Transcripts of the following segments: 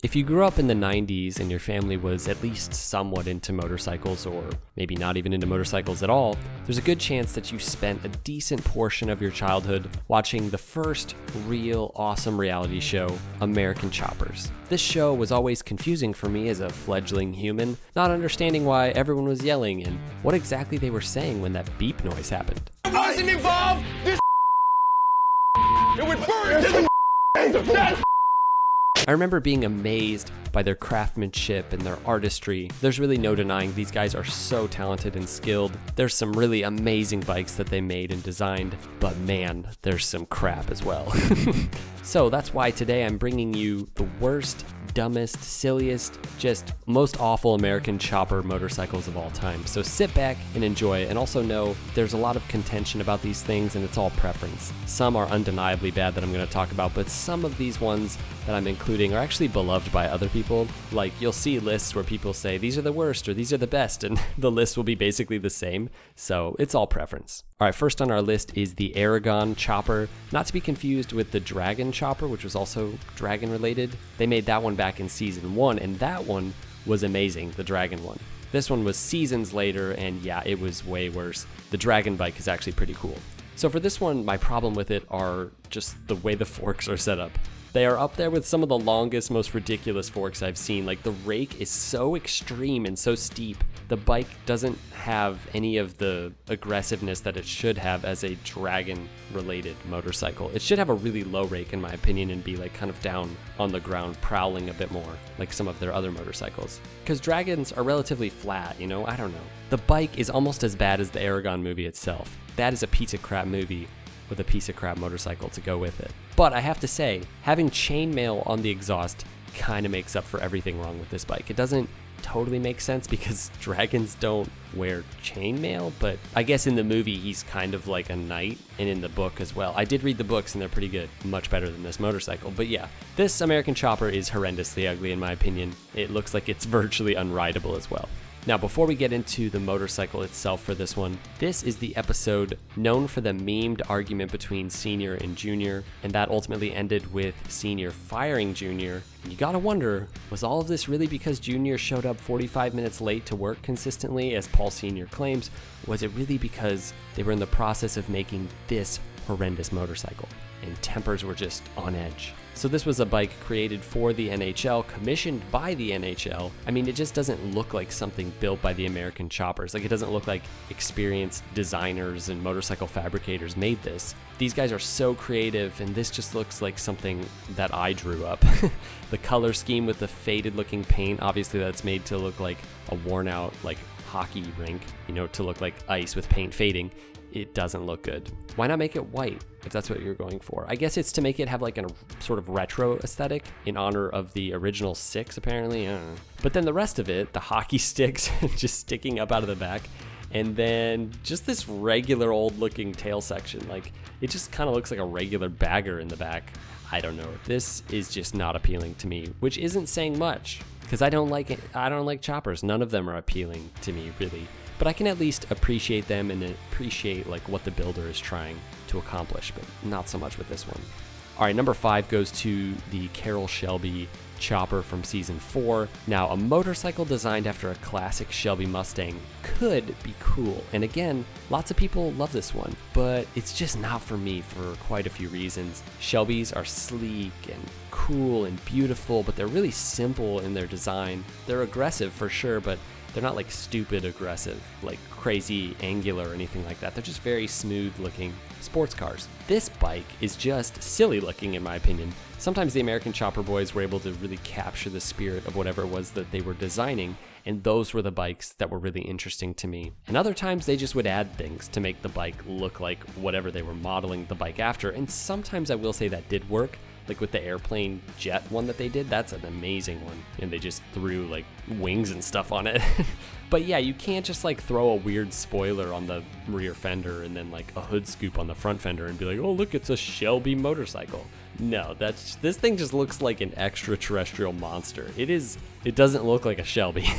If you grew up in the 90s and your family was at least somewhat into motorcycles, or maybe not even into motorcycles at all, there's a good chance that you spent a decent portion of your childhood watching the first real awesome reality show, American Choppers. This show was always confusing for me as a fledgling human, not understanding why everyone was yelling and what exactly they were saying when that beep noise happened. I wasn't involved! This it would burn to the I remember being amazed by their craftsmanship and their artistry. There's really no denying these guys are so talented and skilled. There's some really amazing bikes that they made and designed, but man, there's some crap as well. So that's why today I'm bringing you the worst, dumbest, silliest, just most awful American chopper motorcycles of all time. So sit back and enjoy, and also know there's a lot of contention about these things and it's all preference. Some are undeniably bad that I'm going to talk about, but some of these ones that I'm including are actually beloved by other people. Like, you'll see lists where people say these are the worst or these are the best, and the list will be basically the same. So it's all preference. All right, first on our list is the Aragon chopper, not to be confused with the Dragon chopper, which was also Dragon related. They made that one back in season 1, and that one was amazing, the Dragon one. This one was seasons later, and yeah, it was way worse. The Dragon bike is actually pretty cool. So for this one, my problem with it are just the way the forks are set up. They are up there with some of the longest, most ridiculous forks I've seen. Like, the rake is so extreme and so steep. The bike doesn't have any of the aggressiveness that it should have as a Dragon-related motorcycle. It should have a really low rake, in my opinion, and be like kind of down on the ground, prowling a bit more, like some of their other motorcycles. Because Dragons are relatively flat, you know? I don't know. The bike is almost as bad as the Aragon movie itself. That is a piece of crap movie with a piece of crap motorcycle to go with it. But I have to say, having chainmail on the exhaust kind of makes up for everything wrong with this bike. It doesn't totally make sense because Dragons don't wear chainmail, but I guess in the movie he's kind of like a knight, and in the book as well. I did read the books and they're pretty good, much better than this motorcycle. But yeah, this American chopper is horrendously ugly in my opinion. It looks like it's virtually unrideable as well. Now, before we get into the motorcycle itself for this one, this is the episode known for the memed argument between Senior and Junior, and that ultimately ended with Senior firing Junior. And you gotta wonder, was all of this really because Junior showed up 45 minutes late to work consistently, as Paul Senior claims? Was it really because they were in the process of making this horrendous motorcycle, and tempers were just on edge? So this was a bike created for the NHL, commissioned by the NHL. I mean, it just doesn't look like something built by the American choppers. Like, it doesn't look like experienced designers and motorcycle fabricators made this. These guys are so creative, and this just looks like something that I drew up. The color scheme with the faded looking paint, obviously that's made to look like a worn out like hockey rink, you know, to look like ice with paint fading. It doesn't look good. Why not make it white if that's what you're going for? I guess it's to make it have like a sort of retro aesthetic in honor of the original 6, apparently. I don't know. But then the rest of it, the hockey sticks just sticking up out of the back, and then just this regular old looking tail section. Like, it just kind of looks like a regular bagger in the back. I don't know. This is just not appealing to me, which isn't saying much because I don't like it. I don't like choppers. None of them are appealing to me, really. But I can at least appreciate them and appreciate like what the builder is trying to accomplish, but not so much with this one. All right, number 5 goes to the Carroll Shelby chopper from season 4. Now, a motorcycle designed after a classic Shelby Mustang could be cool. And again, lots of people love this one, but it's just not for me for quite a few reasons. Shelbys are sleek and cool and beautiful, but they're really simple in their design. They're aggressive for sure, but they're not like stupid aggressive, like crazy angular or anything like that. They're just very smooth looking sports cars. This bike is just silly looking in my opinion. Sometimes the American chopper boys were able to really capture the spirit of whatever it was that they were designing, and those were the bikes that were really interesting to me. And other times they just would add things to make the bike look like whatever they were modeling the bike after, and sometimes I will say that did work. Like with the airplane jet one that they did, that's an amazing one. And they just threw like wings and stuff on it. But yeah, you can't just like throw a weird spoiler on the rear fender and then like a hood scoop on the front fender and be like, oh look, it's a Shelby motorcycle. No, this thing just looks like an extraterrestrial monster. It doesn't look like a Shelby.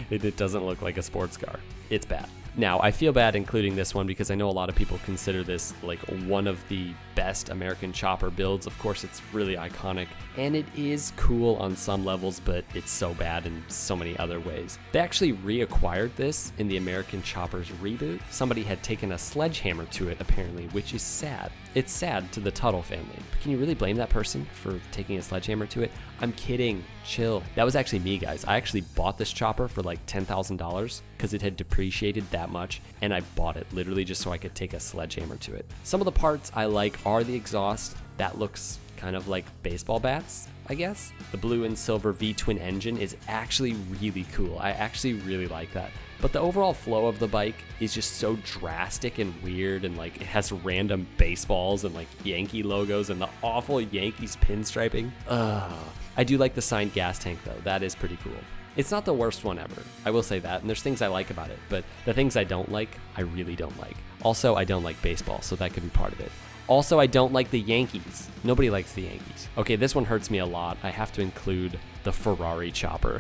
It doesn't look like a sports car. It's bad. Now, I feel bad including this one because I know a lot of people consider this like one of the best American chopper builds. Of course, it's really iconic. and it is cool on some levels, but it's so bad in so many other ways. They actually reacquired this in the American Choppers reboot. Somebody had taken a sledgehammer to it, apparently, which is sad. It's sad to the Tuttle family. But can you really blame that person for taking a sledgehammer to it? I'm kidding. Chill. That was actually me, guys. I actually bought this chopper for like $10,000 because it had depreciated that much, and I bought it literally just so I could take a sledgehammer to it. Some of the parts I like are the exhaust. That looks kind of like baseball bats, I guess. The blue and silver V-twin engine is actually really cool. I actually really like that. But the overall flow of the bike is just so drastic and weird, and like it has random baseballs and like Yankee logos and the awful Yankees pinstriping. I do like the signed gas tank though. That is pretty cool. It's not the worst one ever, I will say that, and there's things I like about it, but the things I don't like, I really don't like. Also, I don't like baseball, so that could be part of it. Also, I don't like the Yankees. Nobody likes the Yankees. Okay, this one hurts me a lot. I have to include the Ferrari chopper.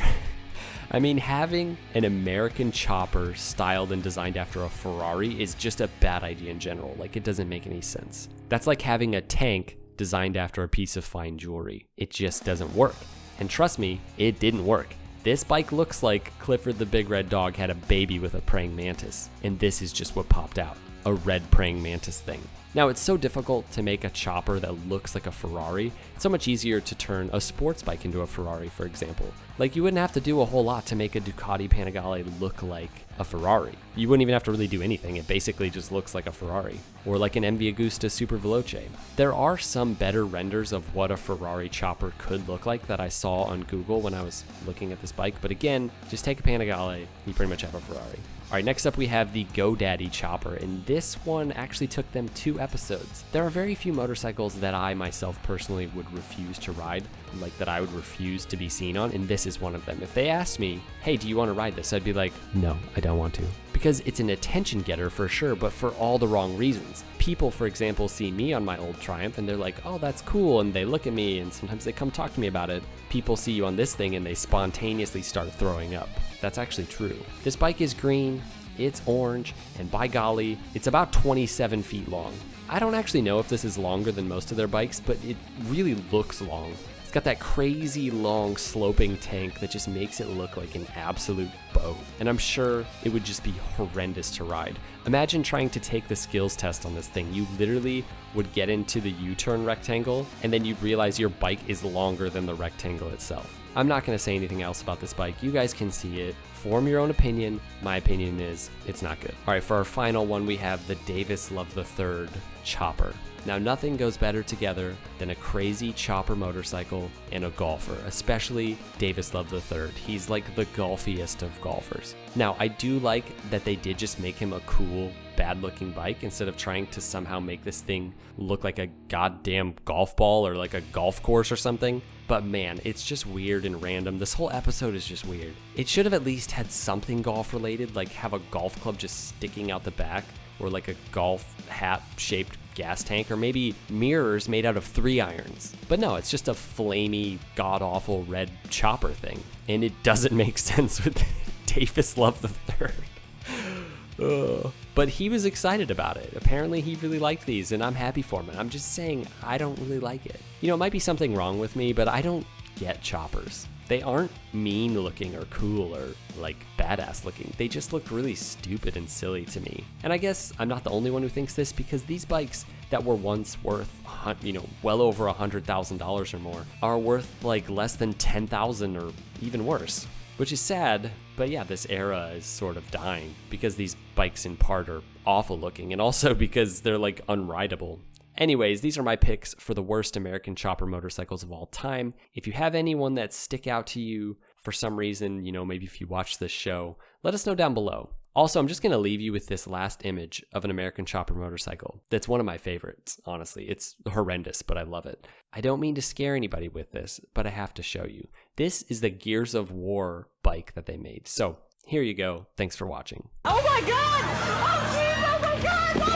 I mean, having an American chopper styled and designed after a Ferrari is just a bad idea in general. Like, it doesn't make any sense. That's like having a tank designed after a piece of fine jewelry. It just doesn't work. And trust me, it didn't work. This bike looks like Clifford the Big Red Dog had a baby with a praying mantis, and this is just what popped out, a red praying mantis thing. Now, it's so difficult to make a chopper that looks like a Ferrari. It's so much easier to turn a sports bike into a Ferrari, for example. Like, you wouldn't have to do a whole lot to make a Ducati Panigale look like a Ferrari. You wouldn't even have to really do anything. It basically just looks like a Ferrari, or like an MV Agusta Super Veloce. There are some better renders of what a Ferrari chopper could look like that I saw on Google when I was looking at this bike, but again, just take a Panigale, you pretty much have a Ferrari. All right, next up we have the GoDaddy chopper, and this one actually took them 2 episodes. There are very few motorcycles that I myself personally would refuse to ride, like that I would refuse to be seen on, and this is one of them. If they asked me, hey, do you want to ride this? I'd be like, no, I don't want to. Because it's an attention getter for sure, but for all the wrong reasons. People, for example, see me on my old Triumph and they're like, oh, that's cool, and they look at me and sometimes they come talk to me about it. People see you on this thing and they spontaneously start throwing up. That's actually true. This bike is green, it's orange, and by golly, it's about 27 feet long. I don't actually know if this is longer than most of their bikes, but it really looks long. It's got that crazy long sloping tank that just makes it look like an absolute boat. And I'm sure it would just be horrendous to ride. Imagine trying to take the skills test on this thing. You literally would get into the U-turn rectangle and then you'd realize your bike is longer than the rectangle itself. I'm not going to say anything else about this bike. You guys can see it. Form your own opinion. My opinion is it's not good. All right, for our final one, we have the Davis Love III chopper. Now, nothing goes better together than a crazy chopper motorcycle and a golfer, especially Davis Love III. He's like the golfiest of golfers. Now, I do like that they did just make him a cool, bad-looking bike instead of trying to somehow make this thing look like a goddamn golf ball or like a golf course or something. But man, it's just weird and random. This whole episode is just weird. It should have at least had something golf-related, like have a golf club just sticking out the back, or like a golf hat-shaped gas tank, or maybe mirrors made out of 3-irons. But no, it's just a flamey, god-awful red chopper thing. And it doesn't make sense with Davis Love III. But he was excited about it. Apparently he really liked these, and I'm happy for him. And I'm just saying, I don't really like it. You know, it might be something wrong with me, but I don't get choppers. They aren't mean looking or cool or like badass looking. They just look really stupid and silly to me. And I guess I'm not the only one who thinks this, because these bikes that were once worth, well over $100,000 or more are worth like less than $10,000 or even worse. Which is sad, but yeah, this era is sort of dying because these bikes in part are awful looking, and also because they're like unrideable. Anyways, these are my picks for the worst American chopper motorcycles of all time. If you have anyone that stick out to you for some reason, maybe if you watch this show, let us know down below. Also, I'm just going to leave you with this last image of an American chopper motorcycle. That's one of my favorites, honestly. It's horrendous, but I love it. I don't mean to scare anybody with this, but I have to show you. This is the Gears of War bike that they made. So here you go. Thanks for watching. Oh my God! Oh, geez, oh my God!